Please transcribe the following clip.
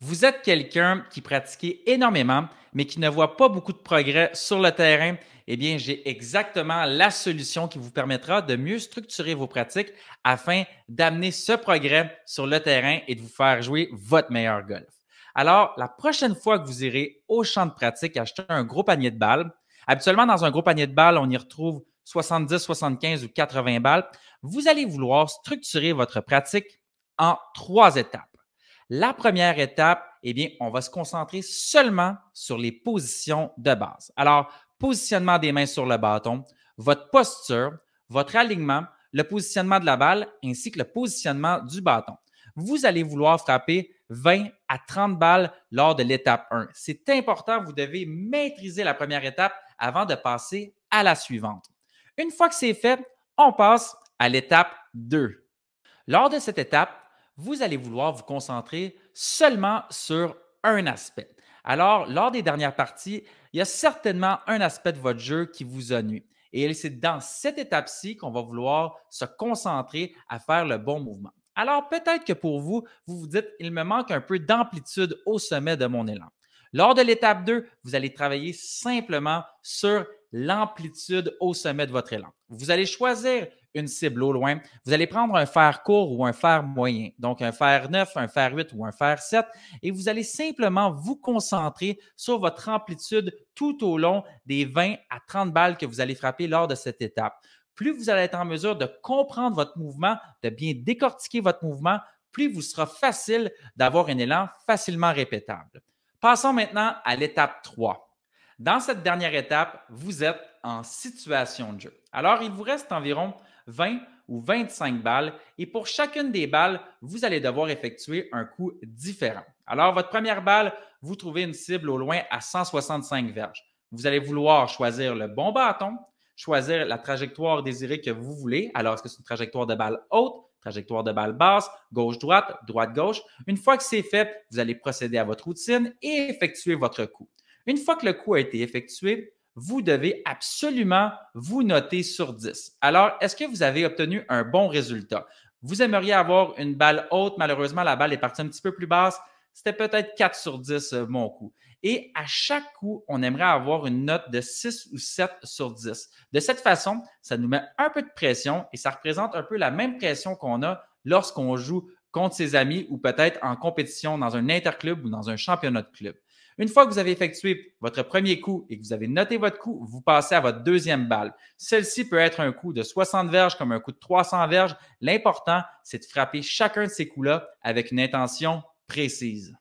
Vous êtes quelqu'un qui pratique énormément, mais qui ne voit pas beaucoup de progrès sur le terrain. Eh bien, j'ai exactement la solution qui vous permettra de mieux structurer vos pratiques afin d'amener ce progrès sur le terrain et de vous faire jouer votre meilleur golf. Alors, la prochaine fois que vous irez au champ de pratique acheter un gros panier de balles, habituellement dans un gros panier de balles, on y retrouve 70, 75 ou 80 balles, vous allez vouloir structurer votre pratique en 3 étapes. La première étape, eh bien, on va se concentrer seulement sur les positions de base. Alors, positionnement des mains sur le bâton, votre posture, votre alignement, le positionnement de la balle ainsi que le positionnement du bâton. Vous allez vouloir frapper 20 à 30 balles lors de l'étape 1. C'est important, vous devez maîtriser la première étape avant de passer à la suivante. Une fois que c'est fait, on passe à l'étape 2. Lors de cette étape, vous allez vouloir vous concentrer seulement sur un aspect. Alors, lors des dernières parties, il y a certainement un aspect de votre jeu qui vous ennuie. Et c'est dans cette étape-ci qu'on va vouloir se concentrer à faire le bon mouvement. Alors, peut-être que pour vous, vous vous dites, il me manque un peu d'amplitude au sommet de mon élan. Lors de l'étape 2, vous allez travailler simplement sur l'amplitude au sommet de votre élan. Vous allez choisir une cible au loin. Vous allez prendre un fer court ou un fer moyen, donc un fer 9, un fer 8 ou un fer 7, et vous allez simplement vous concentrer sur votre amplitude tout au long des 20 à 30 balles que vous allez frapper lors de cette étape. Plus vous allez être en mesure de comprendre votre mouvement, de bien décortiquer votre mouvement, plus vous sera facile d'avoir un élan facilement répétable. Passons maintenant à l'étape 3. Dans cette dernière étape, vous êtes en situation de jeu. Alors, il vous reste environ 20 ou 25 balles et pour chacune des balles, vous allez devoir effectuer un coup différent. Alors, votre première balle, vous trouvez une cible au loin à 165 verges. Vous allez vouloir choisir le bon bâton, choisir la trajectoire désirée que vous voulez. Alors, est-ce que c'est une trajectoire de balle haute, trajectoire de balle basse, gauche-droite, droite-gauche? Une fois que c'est fait, vous allez procéder à votre routine et effectuer votre coup. Une fois que le coup a été effectué, vous devez absolument vous noter sur 10. Alors, est-ce que vous avez obtenu un bon résultat? Vous aimeriez avoir une balle haute. Malheureusement, la balle est partie un petit peu plus basse. C'était peut-être 4 sur 10 mon coup. Et à chaque coup, on aimerait avoir une note de 6 ou 7 sur 10. De cette façon, ça nous met un peu de pression et ça représente un peu la même pression qu'on a lorsqu'on joue contre ses amis ou peut-être en compétition dans un interclub ou dans un championnat de club. Une fois que vous avez effectué votre premier coup et que vous avez noté votre coup, vous passez à votre deuxième balle. Celle-ci peut être un coup de 60 verges comme un coup de 300 verges. L'important, c'est de frapper chacun de ces coups-là avec une intention précise.